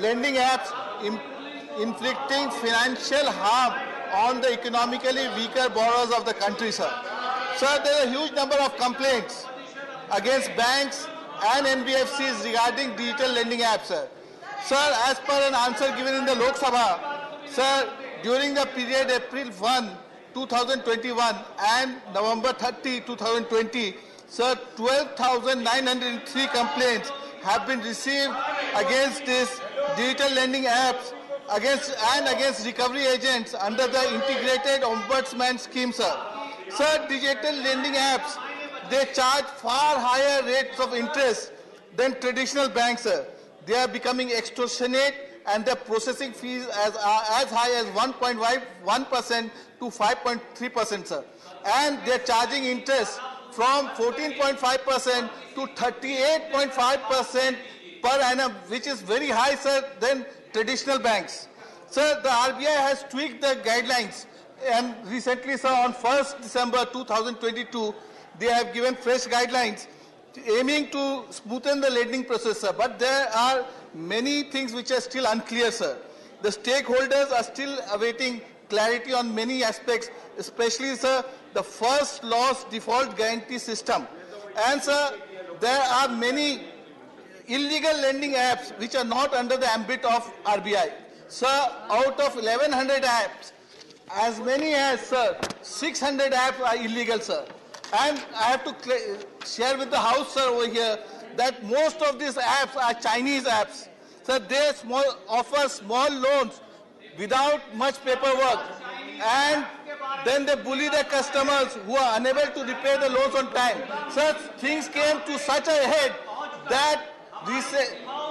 lending apps inflicting financial harm on the economically weaker borrowers of the country, sir. Sir, there are a huge number of complaints against banks and NBFCs regarding digital lending apps, sir. Sir, as per an answer given in the Lok Sabha, sir, during the period April 1, 2021 and November 30, 2020, sir, 12,903 complaints have been received against these digital lending apps against recovery agents under the Integrated Ombudsman Scheme, sir. Sir, digital lending apps, they charge far higher rates of interest than traditional banks, sir. They are becoming extortionate and their processing fees as high as 1.1% to 5.3%, sir. And they're charging interest from 14.5% to 38.5% per annum, which is very high, sir, than traditional banks. Sir, the RBI has tweaked the guidelines, and recently, sir, on 1st December 2022, they have given fresh guidelines aiming to smoothen the lending process, sir. But there are many things which are still unclear, sir. The stakeholders are still awaiting clarity on many aspects, especially, sir, the first loss default guarantee system. And, sir, there are many illegal lending apps which are not under the ambit of RBI. Sir, out of 1,100 apps, as many as, sir, 600 apps are illegal, sir. And I have to share with the House, sir, over here, that most of these apps are Chinese apps. Sir, they offer small loans without much paperwork, and then they bully their customers who are unable to repay the loans on time. Sir, things came to such a head that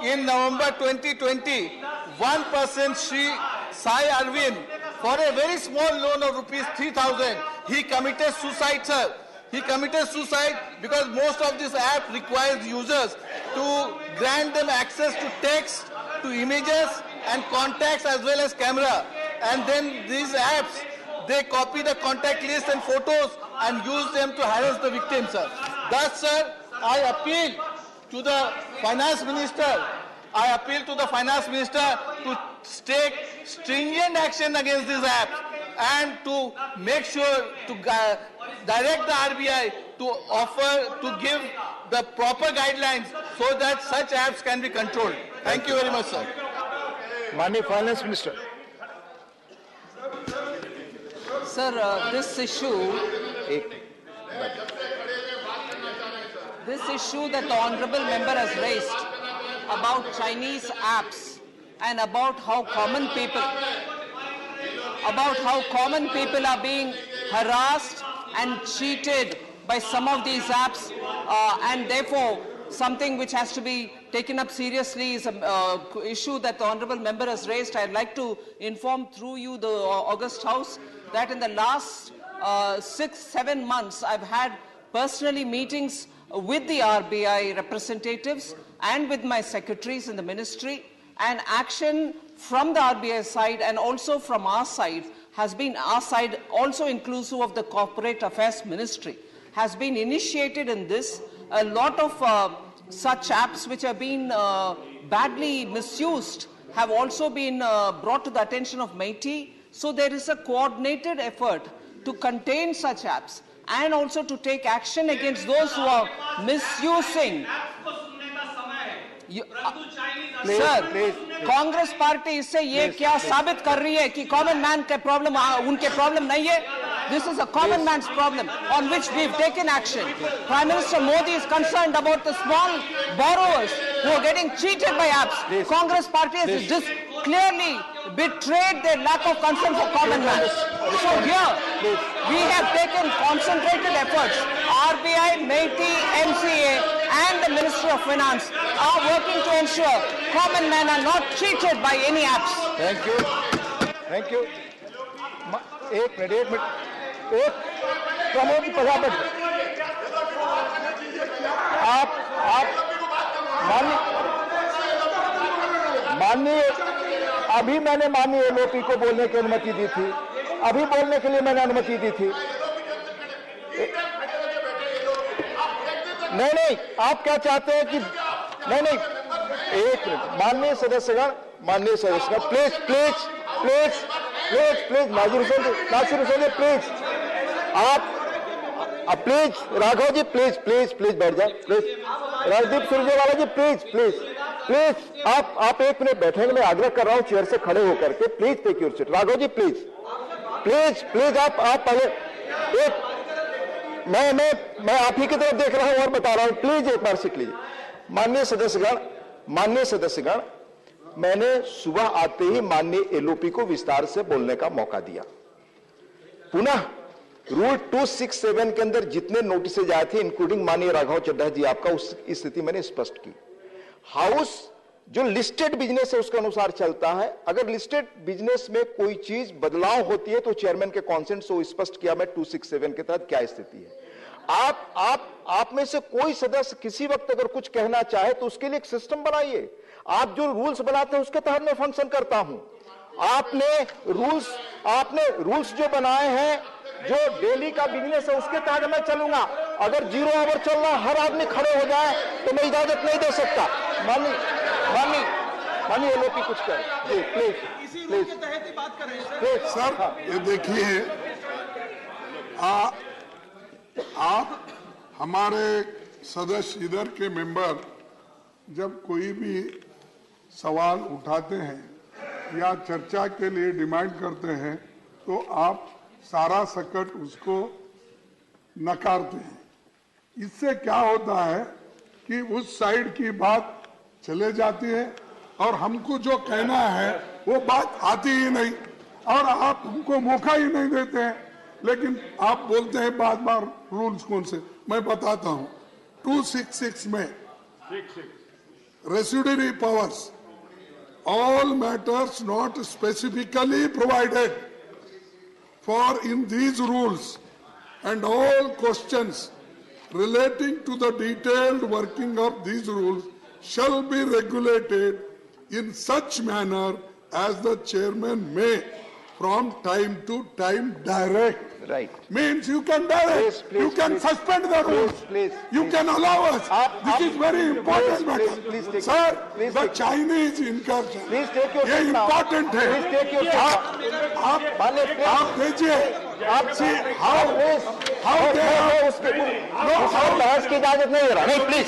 in November 2020, one person, Sri Sai Arvind, for a very small loan of rupees 3,000, he committed suicide, sir. He committed suicide because most of this app requires users to grant them access to text, to images and contacts as well as camera. And then these apps, they copy the contact list and photos and use them to harass the victim, sir. Thus, sir, I appeal to the Finance Minister. I appeal to the Finance Minister to take stringent action against these apps and to make sure to direct the RBI to give the proper guidelines so that such apps can be controlled. Thank you very much, sir. Maननीय Finance Minister. Sir, this issue that the honourable member has raised about Chinese apps and about how common people are being harassed and cheated by some of these apps, and therefore something which has to be taken up seriously is an issue that the honourable member has raised. I'd like to inform through you, the August House, that in the last 6-7 months, I've had personally meetings with the RBI representatives and with my secretaries in the ministry, and action from the RBI side and also from our side has been, also inclusive of the Corporate Affairs Ministry, has been initiated in this. A lot of such apps which have been badly misused have also been brought to the attention of MeitY. So there is a coordinated effort to contain such apps and also to take action against those who are misusing. Sir, Congress party इससे ये क्या साबित कर रही है कि common man के problem उनके प्रॉब्लम नहीं है? This is a common man's problem on which we've taken action. Prime Minister Modi is concerned about the small borrowers who are getting cheated by apps. Congress party has just clearly betrayed their lack of concern for common man. So here, we have taken concentrated efforts. RBI, MeitY, MCA and the Ministry of Finance are working to ensure common men are not cheated by any apps. Thank you. Thank you. एक minute एक प्रमोद प्रजापति, आप माननीय अभी मैंने माननीय LOP को बोलने की अनुमति दी थी, अभी बोलने के लिए मैंने अनुमति दी थी। नहीं, आप क्या चाहते हैं कि नहीं, एक मिनट माननीय सदस्यगण, माननीय सदस्य, please please please please please Nasir Hussain please, आप please Raghav ji please please please बैठ जाओ please, Rajdeep Surjewala ji please please please, आप 1 मिनट बैठेंगे, मैं आग्रह कर रहा हूं चेयर से खड़े होकर के, please take your seat. Raghav ji please please please, आप पहले एक, मैं आप ही की तरफ देख रहा हूं और बता रहा हूं, प्लीज एक बार सीट लीजिए। माननीय सदस्यगण, मैंने सुबह आते ही माननीय एलओपी को विस्तार से बोलने का मौका दिया। पुनः रूल 267 के अंदर जितने नोटिस आए थे, इंक्लूडिंग माननीय राघव चड्ढा जी आपका, उस स्थिति मैंने स्पष्ट की। हाउस जो लिस्टेड बिजनेस है उसके अनुसार चलता है, अगर लिस्टेड बिजनेस में कोई चीज बदलाव होती है तो चेयरमैन के कॉन्सेंट से वो स्पष्ट किया मैं 267 के तहत क्या स्थिति है। आप में से कोई सदस्य किसी वक्त अगर कुछ कहना चाहे तो उसके लिए एक सिस्टम बनाइए। आप जो रूल्स बनाते हैं उसके तहत मैं फंक्शन करता हूं। आपने रूल्स जो बनाए हैं, जो डेली का बिजनेस है उसके तहत मैं चलूंगा। अगर 0 आवर चल रहा हर आदमी खड़े हो जाए तो मैं इजाजत नहीं दे सकता। माननीय एलओपी कुछ करे जी, प्लीज प्लीज प्लीज। सर ये देखिए, आप हमारे सदस्य इधर के मेंबर जब कोई भी सवाल उठाते हैं या चर्चा के लिए डिमांड करते हैं तो आप सारा सकट उसको नकारते हैं। इससे क्या होता है कि उस साइड की बात चले जाती है और हमको जो कहना है वो बात आती ही नहीं और आप हमको मौका ही नहीं देते हैं। लेकिन आप बोलते हैं बार बार रूल्स कौन से, मैं बताता हूं। 266 में residuary powers, all matters not specifically provided for in these rules and all questions relating to the detailed working of these rules shall be regulated in such manner as the chairman may from time to time direct. Right. Means you can direct, please, you can please, suspend the rules, you can allow us. This is very important matter. Sir, the Chinese incursion, Please take your ये seat now. important है। Please take your seat आप देखिए, see how they are, उसके बहस की इजाजत नहीं दे रहा, नहीं प्लीज।